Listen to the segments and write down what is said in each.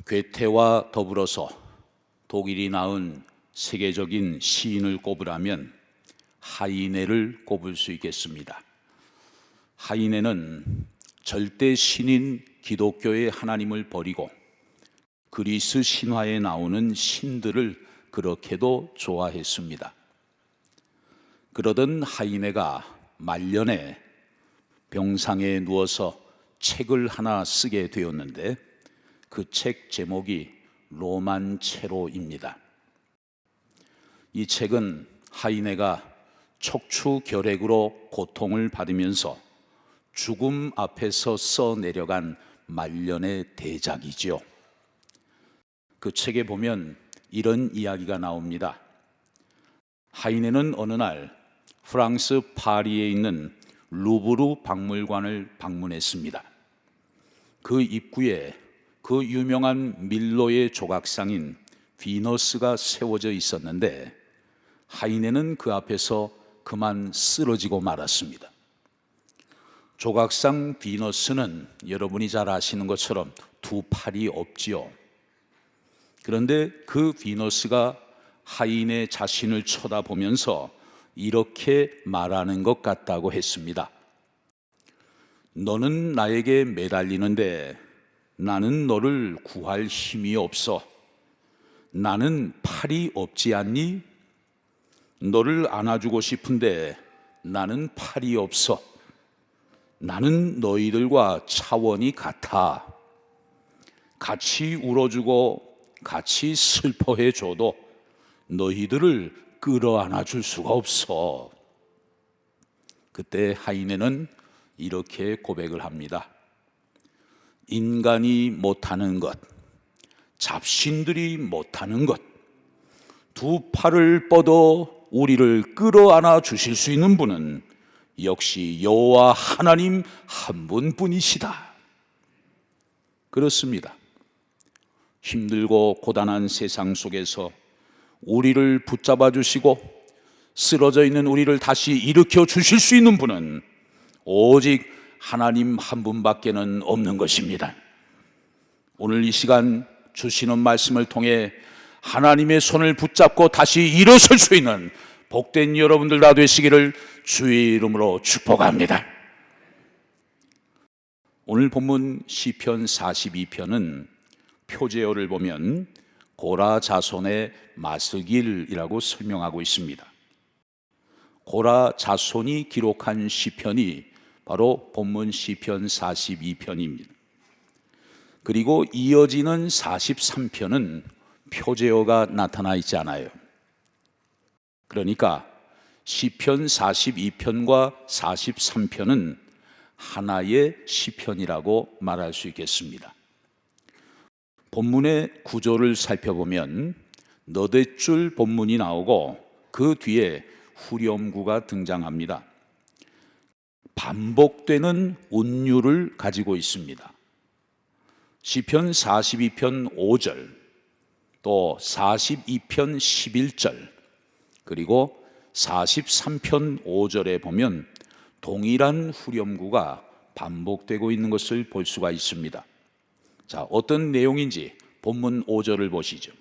괴테와 더불어서 독일이 낳은 세계적인 시인을 꼽으라면 하이네를 꼽을 수 있겠습니다. 하이네는 절대 신인 기독교의 하나님을 버리고 그리스 신화에 나오는 신들을 그렇게도 좋아했습니다. 그러던 하이네가 말년에 병상에 누워서 책을 하나 쓰게 되었는데 그 책 제목이 로만체로입니다. 이 책은 하이네가 척추 결핵으로 고통을 받으면서 죽음 앞에서 써내려간 말년의 대작이지요. 그 책에 보면 이런 이야기가 나옵니다. 하이네는 어느 날 프랑스 파리에 있는 루브르 박물관을 방문했습니다. 그 입구에 그 유명한 밀로의 조각상인 비너스가 세워져 있었는데 하이네는 그 앞에서 그만 쓰러지고 말았습니다. 조각상 비너스는 여러분이 잘 아시는 것처럼 두 팔이 없지요. 그런데 그 비너스가 하이네 자신을 쳐다보면서 이렇게 말하는 것 같다고 했습니다. 너는 나에게 매달리는데 나는 너를 구할 힘이 없어. 나는 팔이 없지 않니? 너를 안아주고 싶은데 나는 팔이 없어. 나는 너희들과 차원이 같아. 같이 울어주고 같이 슬퍼해줘도 너희들을 끌어안아 줄 수가 없어. 그때 하이네는 이렇게 고백을 합니다. 인간이 못하는 것, 잡신들이 못하는 것, 두 팔을 뻗어 우리를 끌어안아 주실 수 있는 분은 역시 여호와 하나님 한 분뿐이시다. 그렇습니다. 힘들고 고단한 세상 속에서 우리를 붙잡아 주시고 쓰러져 있는 우리를 다시 일으켜 주실 수 있는 분은 오직 하나님 한 분밖에는 없는 것입니다. 오늘 이 시간 주시는 말씀을 통해 하나님의 손을 붙잡고 다시 일어설 수 있는 복된 여러분들 다 되시기를 주의 이름으로 축복합니다. 오늘 본문 시편 42편은 표제어를 보면 고라 자손의 마스길이라고 설명하고 있습니다. 고라 자손이 기록한 시편이 바로 본문 시편 42편입니다. 그리고 이어지는 43편은 표제어가 나타나 있지 않아요. 그러니까 시편 42편과 43편은 하나의 시편이라고 말할 수 있겠습니다. 본문의 구조를 살펴보면 너댓줄 본문이 나오고 그 뒤에 후렴구가 등장합니다. 반복되는 운율을 가지고 있습니다. 시편 42편 5절, 또 42편 11절, 그리고 43편 5절에 보면 동일한 후렴구가 반복되고 있는 것을 볼 수가 있습니다. 자, 어떤 내용인지 본문 5절을 보시죠.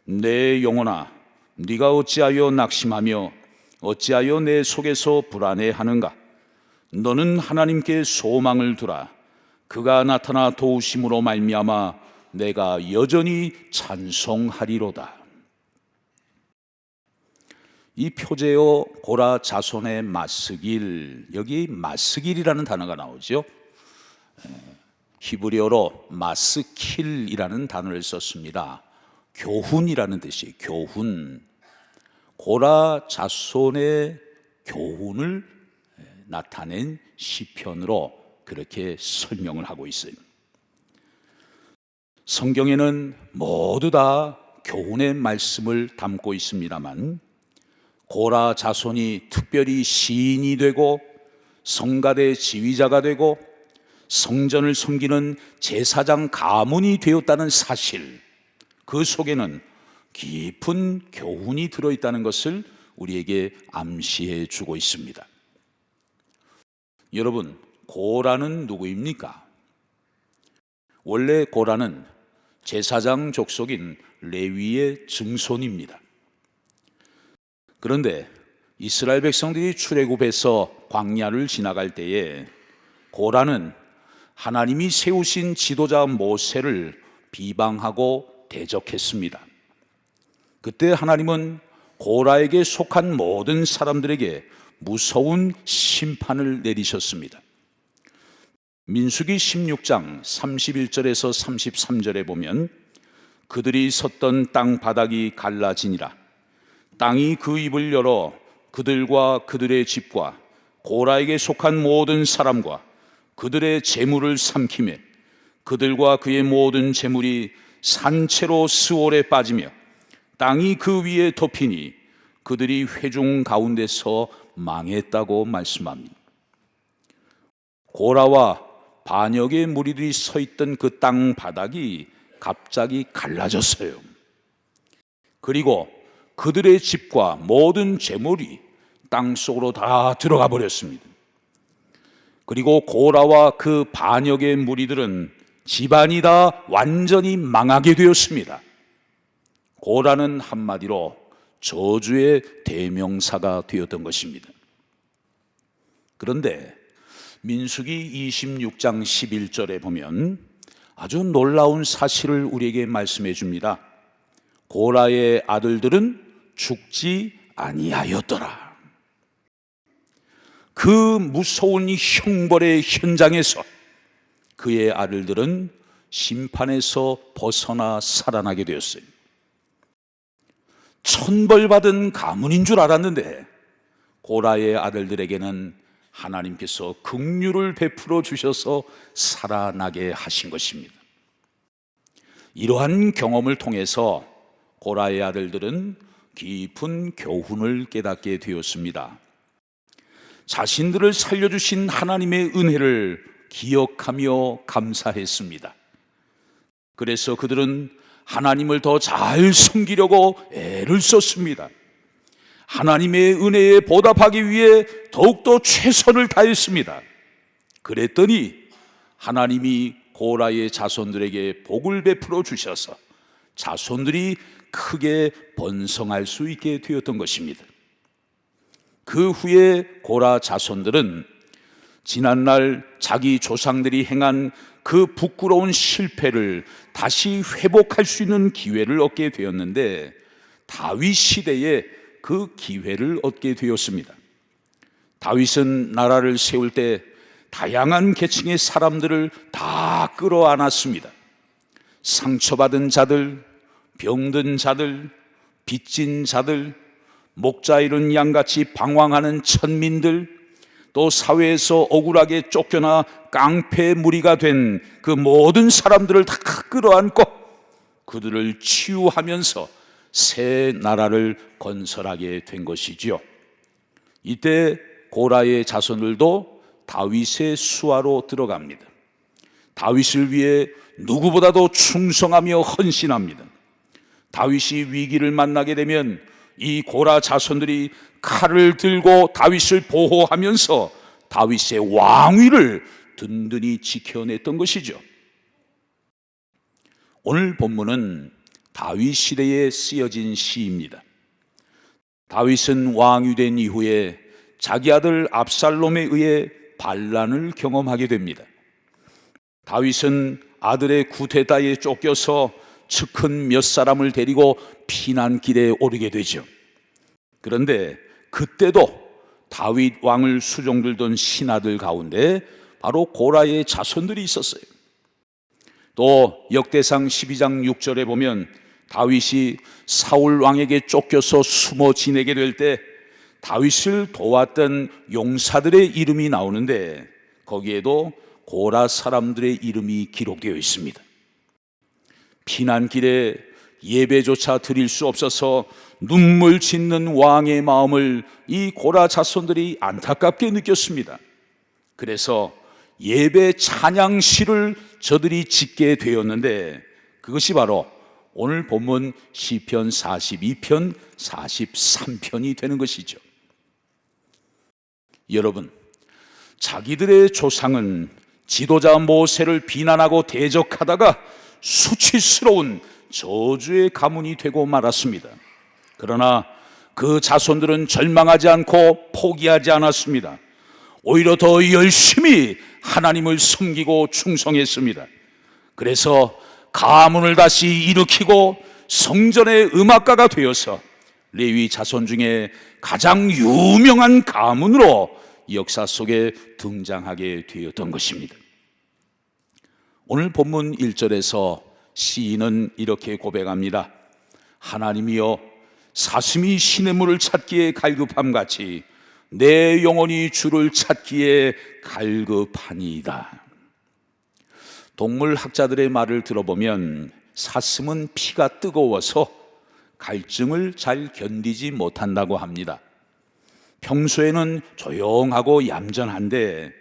내 영혼아, 네가 어찌하여 낙심하며 어찌하여 내 속에서 불안해하는가? 너는 하나님께 소망을 두라. 그가 나타나 도우심으로 말미암아 내가 여전히 찬송하리로다. 이 표제어 고라 자손의 마스길, 여기 마스길이라는 단어가 나오죠. 히브리어로 마스킬이라는 단어를 썼습니다. 교훈이라는 뜻이에요. 교훈. 고라 자손의 교훈을 나타낸 시편으로 그렇게 설명을 하고 있어요. 성경에는 모두 다 교훈의 말씀을 담고 있습니다만 고라 자손이 특별히 시인이 되고 성가대 지휘자가 되고 성전을 섬기는 제사장 가문이 되었다는 사실, 그 속에는 깊은 교훈이 들어있다는 것을 우리에게 암시해 주고 있습니다. 여러분, 고라는 누구입니까? 원래 고라는 제사장 족속인 레위의 증손입니다. 그런데 이스라엘 백성들이 출애굽해서 광야를 지나갈 때에 고라는 하나님이 세우신 지도자 모세를 비방하고 대적했습니다. 그때 하나님은 고라에게 속한 모든 사람들에게 무서운 심판을 내리셨습니다. 민수기 16장 31절에서 33절에 보면 그들이 섰던 땅 바닥이 갈라지니라. 땅이 그 입을 열어 그들과 그들의 집과 고라에게 속한 모든 사람과 그들의 재물을 삼키매 그들과 그의 모든 재물이 산채로 스올에 빠지며 땅이 그 위에 덮이니 그들이 회중 가운데서 망했다고 말씀합니다. 고라와 반역의 무리들이 서 있던 그 땅 바닥이 갑자기 갈라졌어요. 그리고 그들의 집과 모든 재물이 땅 속으로 다 들어가 버렸습니다. 그리고 고라와 그 반역의 무리들은 집안이 다 완전히 망하게 되었습니다. 고라는 한마디로 저주의 대명사가 되었던 것입니다. 그런데 민수기 26장 11절에 보면 아주 놀라운 사실을 우리에게 말씀해 줍니다. 고라의 아들들은 죽지 아니하였더라. 그 무서운 형벌의 현장에서 그의 아들들은 심판에서 벗어나 살아나게 되었어요. 천벌받은 가문인 줄 알았는데 고라의 아들들에게는 하나님께서 긍휼을 베풀어 주셔서 살아나게 하신 것입니다. 이러한 경험을 통해서 고라의 아들들은 깊은 교훈을 깨닫게 되었습니다. 자신들을 살려주신 하나님의 은혜를 기억하며 감사했습니다. 그래서 그들은 하나님을 더 잘 섬기려고 애를 썼습니다. 하나님의 은혜에 보답하기 위해 더욱더 최선을 다했습니다. 그랬더니 하나님이 고라의 자손들에게 복을 베풀어 주셔서 자손들이 크게 번성할 수 있게 되었던 것입니다. 그 후에 고라 자손들은 지난날 자기 조상들이 행한 그 부끄러운 실패를 다시 회복할 수 있는 기회를 얻게 되었는데 다윗 시대에 그 기회를 얻게 되었습니다. 다윗은 나라를 세울 때 다양한 계층의 사람들을 다 끌어안았습니다. 상처받은 자들, 병든 자들, 빚진 자들, 목자 잃은 양같이 방황하는 천민들, 또 사회에서 억울하게 쫓겨나 깡패 무리가 된 그 모든 사람들을 다 끌어안고 그들을 치유하면서 새 나라를 건설하게 된 것이지요. 이때 고라의 자손들도 다윗의 수하로 들어갑니다. 다윗을 위해 누구보다도 충성하며 헌신합니다. 다윗이 위기를 만나게 되면 이 고라 자손들이 칼을 들고 다윗을 보호하면서 다윗의 왕위를 든든히 지켜냈던 것이죠. 오늘 본문은 다윗 시대에 쓰여진 시입니다. 다윗은 왕이 된 이후에 자기 아들 압살롬에 의해 반란을 경험하게 됩니다. 다윗은 아들의 구테타에 쫓겨서 측근 몇 사람을 데리고 피난길에 오르게 되죠. 그런데 그때도 다윗 왕을 수종들던 신하들 가운데 바로 고라의 자손들이 있었어요. 또 역대상 12장 6절에 보면 다윗이 사울 왕에게 쫓겨서 숨어 지내게 될 때 다윗을 도왔던 용사들의 이름이 나오는데 거기에도 고라 사람들의 이름이 기록되어 있습니다. 피난길에 예배조차 드릴 수 없어서 눈물 짓는 왕의 마음을 이 고라 자손들이 안타깝게 느꼈습니다. 그래서 예배 찬양시를 저들이 짓게 되었는데 그것이 바로 오늘 본문 시편 42편, 43편이 되는 것이죠. 여러분, 자기들의 조상은 지도자 모세를 비난하고 대적하다가 수치스러운 저주의 가문이 되고 말았습니다. 그러나 그 자손들은 절망하지 않고 포기하지 않았습니다. 오히려 더 열심히 하나님을 섬기고 충성했습니다. 그래서 가문을 다시 일으키고 성전의 음악가가 되어서 레위 자손 중에 가장 유명한 가문으로 역사 속에 등장하게 되었던 것입니다. 오늘 본문 1절에서 시인은 이렇게 고백합니다. 하나님이여, 사슴이 시냇물을 찾기에 갈급함같이 내 영혼이 주를 찾기에 갈급하니이다. 동물학자들의 말을 들어보면 사슴은 피가 뜨거워서 갈증을 잘 견디지 못한다고 합니다. 평소에는 조용하고 얌전한데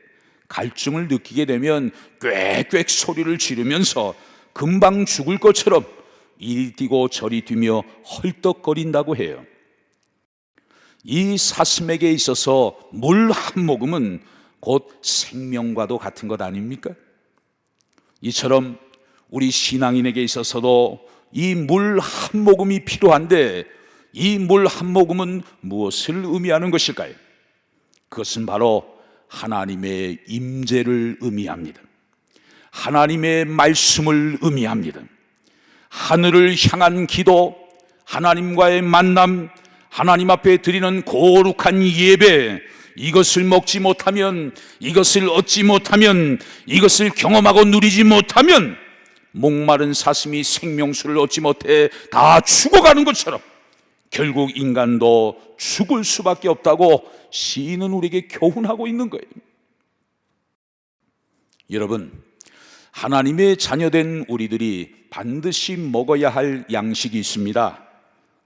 갈증을 느끼게 되면 꽥꽥 소리를 지르면서 금방 죽을 것처럼 이리 뛰고 저리 뛰며 헐떡거린다고 해요. 이 사슴에게 있어서 물 한 모금은 곧 생명과도 같은 것 아닙니까? 이처럼 우리 신앙인에게 있어서도 이 물 한 모금이 필요한데 이 물 한 모금은 무엇을 의미하는 것일까요? 그것은 바로 하나님의 임재를 의미합니다. 하나님의 말씀을 의미합니다. 하늘을 향한 기도, 하나님과의 만남, 하나님 앞에 드리는 거룩한 예배, 이것을 먹지 못하면, 이것을 얻지 못하면, 이것을 경험하고 누리지 못하면 목마른 사슴이 생명수를 얻지 못해 다 죽어가는 것처럼 결국 인간도 죽을 수밖에 없다고 시인은 우리에게 교훈하고 있는 거예요. 여러분, 하나님의 자녀된 우리들이 반드시 먹어야 할 양식이 있습니다.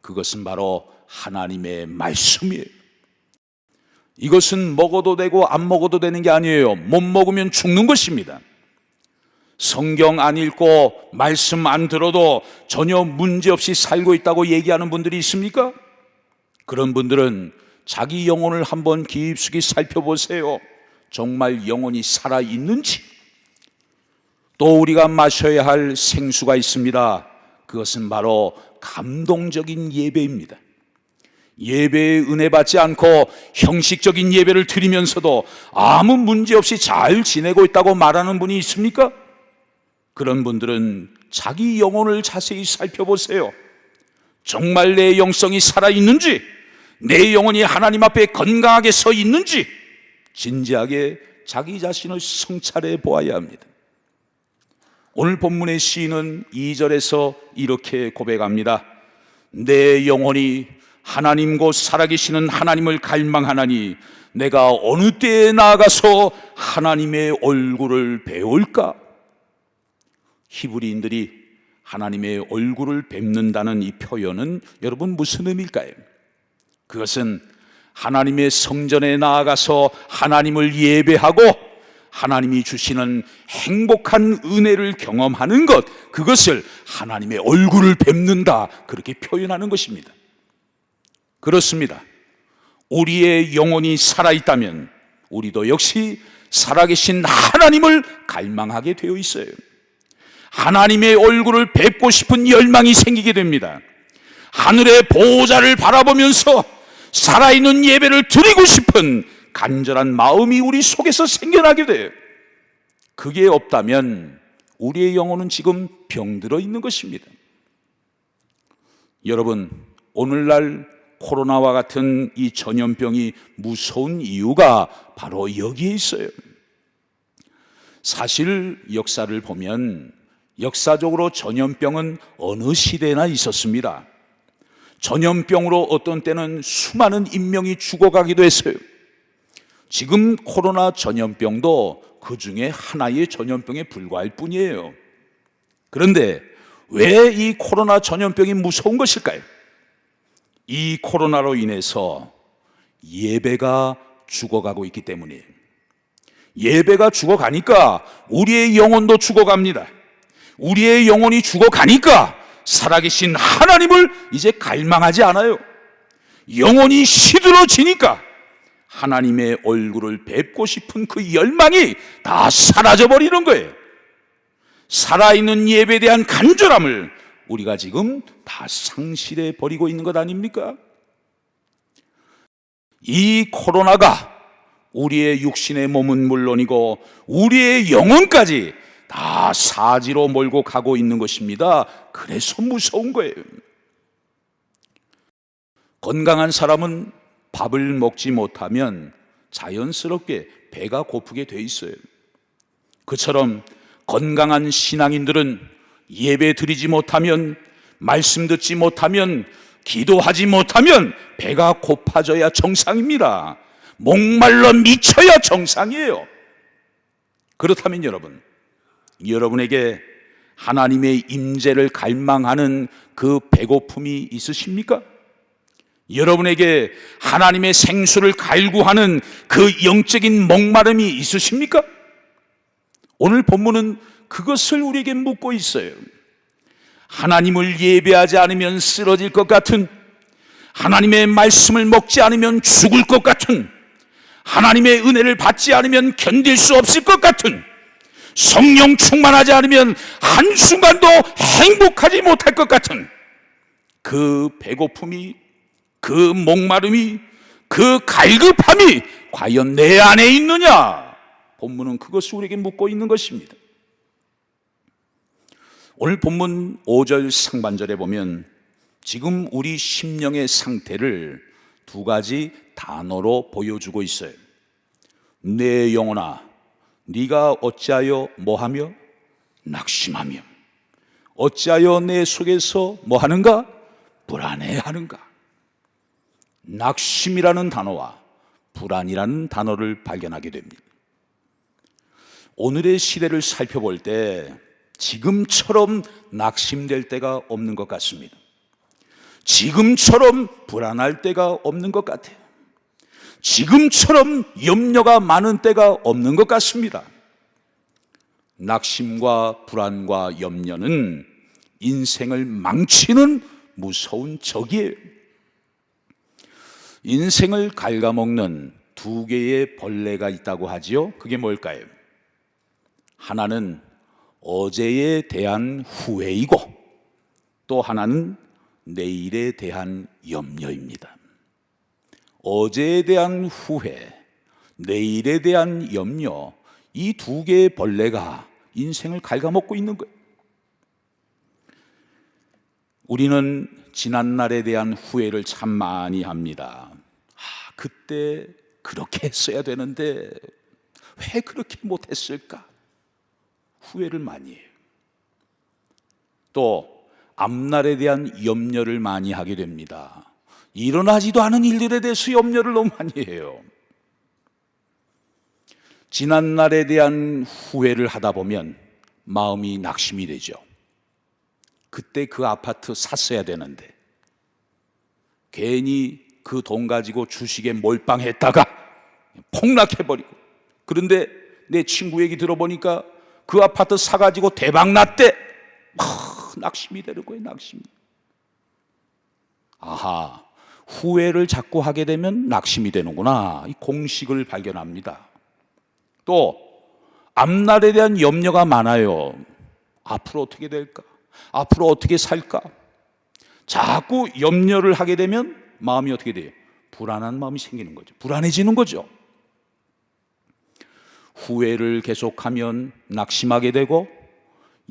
그것은 바로 하나님의 말씀이에요. 이것은 먹어도 되고 안 먹어도 되는 게 아니에요. 못 먹으면 죽는 것입니다. 성경 안 읽고 말씀 안 들어도 전혀 문제없이 살고 있다고 얘기하는 분들이 있습니까? 그런 분들은 자기 영혼을 한번 깊숙이 살펴보세요. 정말 영혼이 살아있는지. 또 우리가 마셔야 할 생수가 있습니다. 그것은 바로 감동적인 예배입니다. 예배에 은혜 받지 않고 형식적인 예배를 드리면서도 아무 문제 없이 잘 지내고 있다고 말하는 분이 있습니까? 그런 분들은 자기 영혼을 자세히 살펴보세요. 정말 내 영성이 살아있는지, 내 영혼이 하나님 앞에 건강하게 서 있는지 진지하게 자기 자신을 성찰해 보아야 합니다. 오늘 본문의 시인은 2절에서 이렇게 고백합니다. 내 영혼이 하나님 곧 살아계시는 하나님을 갈망하나니 내가 어느 때에 나아가서 하나님의 얼굴을 배울까? 히브리인들이 하나님의 얼굴을 뵙는다는 이 표현은 여러분 무슨 의미일까요? 그것은 하나님의 성전에 나아가서 하나님을 예배하고 하나님이 주시는 행복한 은혜를 경험하는 것, 그것을 하나님의 얼굴을 뵙는다, 그렇게 표현하는 것입니다. 그렇습니다. 우리의 영혼이 살아있다면 우리도 역시 살아계신 하나님을 갈망하게 되어 있어요. 하나님의 얼굴을 뵙고 싶은 열망이 생기게 됩니다. 하늘의 보호자를 바라보면서 살아있는 예배를 드리고 싶은 간절한 마음이 우리 속에서 생겨나게 돼요. 그게 없다면 우리의 영혼은 지금 병들어 있는 것입니다. 여러분, 오늘날 코로나와 같은 이 전염병이 무서운 이유가 바로 여기에 있어요. 사실 역사를 보면 역사적으로 전염병은 어느 시대나 있었습니다. 전염병으로 어떤 때는 수많은 인명이 죽어가기도 했어요. 지금 코로나 전염병도 그 중에 하나의 전염병에 불과할 뿐이에요. 그런데 왜 이 코로나 전염병이 무서운 것일까요? 이 코로나로 인해서 예배가 죽어가고 있기 때문이에요. 예배가 죽어가니까 우리의 영혼도 죽어갑니다. 우리의 영혼이 죽어가니까 살아계신 하나님을 이제 갈망하지 않아요. 영혼이 시들어지니까 하나님의 얼굴을 뵙고 싶은 그 열망이 다 사라져버리는 거예요. 살아있는 예배에 대한 간절함을 우리가 지금 다 상실해 버리고 있는 것 아닙니까? 이 코로나가 우리의 육신의 몸은 물론이고 우리의 영혼까지 다 사지로 몰고 가고 있는 것입니다. 그래서 무서운 거예요. 건강한 사람은 밥을 먹지 못하면 자연스럽게 배가 고프게 돼 있어요. 그처럼 건강한 신앙인들은 예배 드리지 못하면, 말씀 듣지 못하면, 기도하지 못하면 배가 고파져야 정상입니다. 목말라 미쳐야 정상이에요. 그렇다면 여러분에게 하나님의 임재를 갈망하는 그 배고픔이 있으십니까? 여러분에게 하나님의 생수를 갈구하는 그 영적인 목마름이 있으십니까? 오늘 본문은 그것을 우리에게 묻고 있어요. 하나님을 예배하지 않으면 쓰러질 것 같은, 하나님의 말씀을 먹지 않으면 죽을 것 같은, 하나님의 은혜를 받지 않으면 견딜 수 없을 것 같은, 성령 충만하지 않으면 한순간도 행복하지 못할 것 같은 그 배고픔이, 그 목마름이, 그 갈급함이 과연 내 안에 있느냐? 본문은 그것을 우리에게 묻고 있는 것입니다. 오늘 본문 5절 상반절에 보면 지금 우리 심령의 상태를 두 가지 단어로 보여주고 있어요. 내 영혼아, 네가 어찌하여 뭐하며? 낙심하며. 어찌하여 내 속에서 뭐하는가? 불안해하는가? 낙심이라는 단어와 불안이라는 단어를 발견하게 됩니다. 오늘의 시대를 살펴볼 때 지금처럼 낙심될 때가 없는 것 같습니다. 지금처럼 불안할 때가 없는 것 같아요. 지금처럼 염려가 많은 때가 없는 것 같습니다. 낙심과 불안과 염려는 인생을 망치는 무서운 적이에요. 인생을 갉아먹는 두 개의 벌레가 있다고 하지요. 그게 뭘까요? 하나는 어제에 대한 후회이고 또 하나는 내일에 대한 염려입니다. 어제에 대한 후회, 내일에 대한 염려, 이 두 개의 벌레가 인생을 갉아먹고 있는 거예요. 우리는 지난날에 대한 후회를 참 많이 합니다. 그때 그렇게 했어야 되는데 왜 그렇게 못했을까? 후회를 많이 해요. 또 앞날에 대한 염려를 많이 하게 됩니다. 일어나지도 않은 일들에 대해서 염려를 너무 많이 해요. 지난날에 대한 후회를 하다 보면 마음이 낙심이 되죠. 그때 그 아파트 샀어야 되는데 괜히 그 돈 가지고 주식에 몰빵했다가 폭락해버리고, 그런데 내 친구 얘기 들어보니까 그 아파트 사가지고 대박 났대. 낙심이 되는 거예요. 낙심이. 아하, 후회를 자꾸 하게 되면 낙심이 되는구나. 이 공식을 발견합니다. 또 앞날에 대한 염려가 많아요. 앞으로 어떻게 될까? 앞으로 어떻게 살까? 자꾸 염려를 하게 되면 마음이 어떻게 돼요? 불안한 마음이 생기는 거죠. 불안해지는 거죠. 후회를 계속하면 낙심하게 되고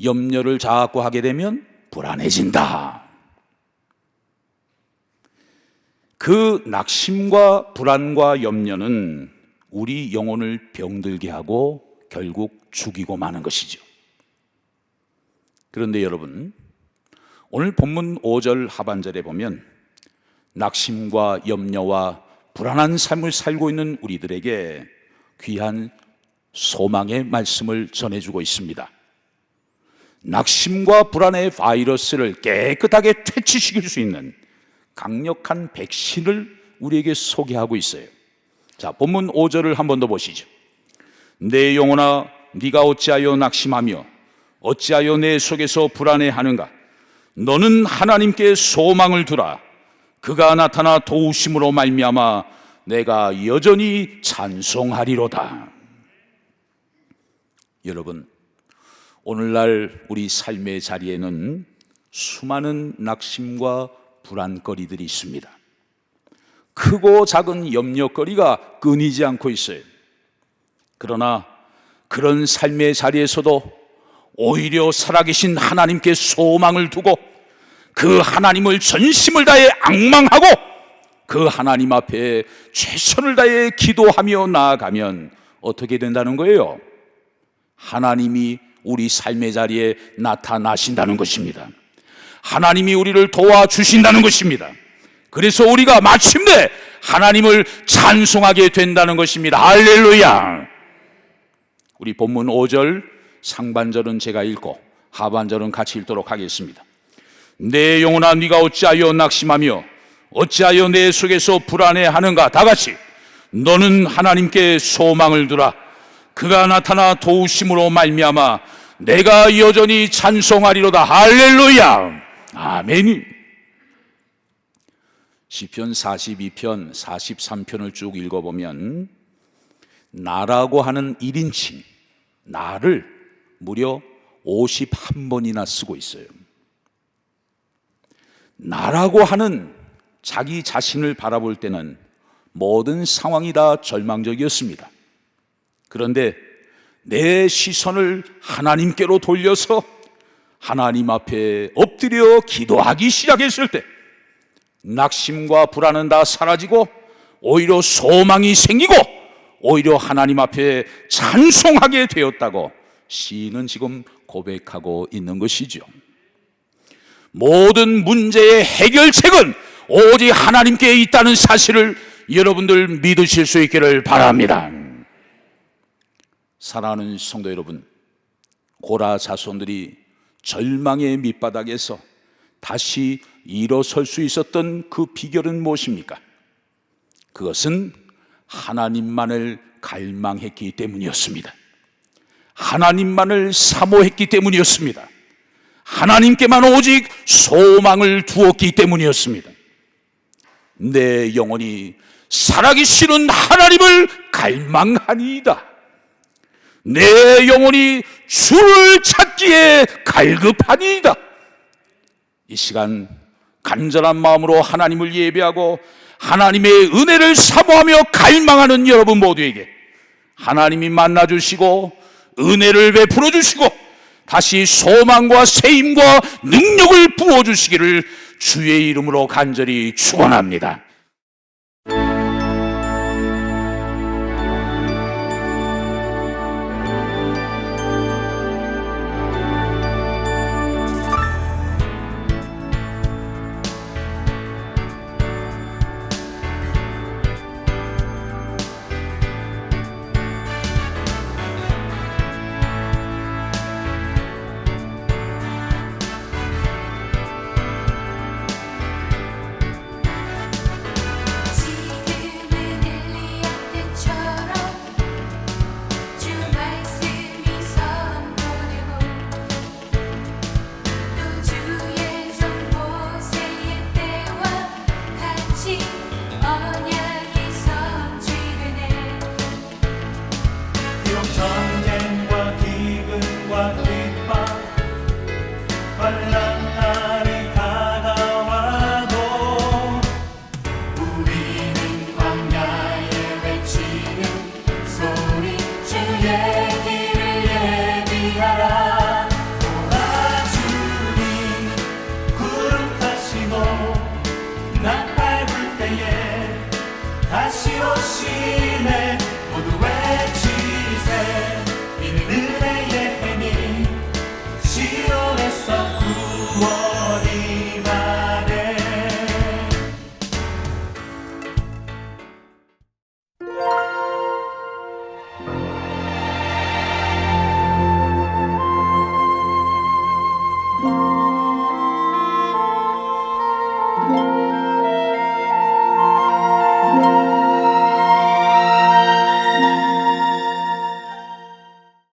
염려를 자꾸 하게 되면 불안해진다. 그 낙심과 불안과 염려는 우리 영혼을 병들게 하고 결국 죽이고 마는 것이죠. 그런데 여러분, 오늘 본문 5절 하반절에 보면 낙심과 염려와 불안한 삶을 살고 있는 우리들에게 귀한 소망의 말씀을 전해주고 있습니다. 낙심과 불안의 바이러스를 깨끗하게 퇴치시킬 수 있는 강력한 백신을 우리에게 소개하고 있어요. 자, 본문 5절을 한 번 더 보시죠. 내 영혼아, 네가 어찌하여 낙심하며 어찌하여 내 속에서 불안해하는가? 너는 하나님께 소망을 두라. 그가 나타나 도우심으로 말미암아 내가 여전히 찬송하리로다. 여러분, 오늘날 우리 삶의 자리에는 수많은 낙심과 불안거리들이 있습니다. 크고 작은 염려거리가 끊이지 않고 있어요. 그러나 그런 삶의 자리에서도 오히려 살아계신 하나님께 소망을 두고 그 하나님을 전심을 다해 앙망하고 그 하나님 앞에 최선을 다해 기도하며 나아가면 어떻게 된다는 거예요? 하나님이 우리 삶의 자리에 나타나신다는 것입니다. 하나님이 우리를 도와주신다는 것입니다. 그래서 우리가 마침내 하나님을 찬송하게 된다는 것입니다. 할렐루야! 우리 본문 5절 상반절은 제가 읽고 하반절은 같이 읽도록 하겠습니다. 내 영혼아 네가 어찌하여 낙심하며 어찌하여 내 속에서 불안해하는가. 다 같이 너는 하나님께 소망을 두라. 그가 나타나 도우심으로 말미암아 내가 여전히 찬송하리로다. 할렐루야! 아멘. 시편 42편 43편을 쭉 읽어보면 나라고 하는 1인칭 나를 무려 51번이나 쓰고 있어요. 나라고 하는 자기 자신을 바라볼 때는 모든 상황이 다 절망적이었습니다. 그런데 내 시선을 하나님께로 돌려서 하나님 앞에 엎드려 기도하기 시작했을 때 낙심과 불안은 다 사라지고 오히려 소망이 생기고 오히려 하나님 앞에 찬송하게 되었다고 시인은 지금 고백하고 있는 것이죠. 모든 문제의 해결책은 오직 하나님께 있다는 사실을 여러분들 믿으실 수 있기를 바랍니다. 사랑하는 성도 여러분, 고라 자손들이 절망의 밑바닥에서 다시 일어설 수 있었던 그 비결은 무엇입니까? 그것은 하나님만을 갈망했기 때문이었습니다. 하나님만을 사모했기 때문이었습니다. 하나님께만 오직 소망을 두었기 때문이었습니다. 내 영혼이 살아계시는 하나님을 갈망하니이다. 내 영혼이 주를 찾기에 갈급하니이다. 이 시간 간절한 마음으로 하나님을 예배하고 하나님의 은혜를 사모하며 갈망하는 여러분 모두에게 하나님이 만나주시고 은혜를 베풀어 주시고 다시 소망과 세임과 능력을 부어주시기를 주의 이름으로 간절히 축원합니다.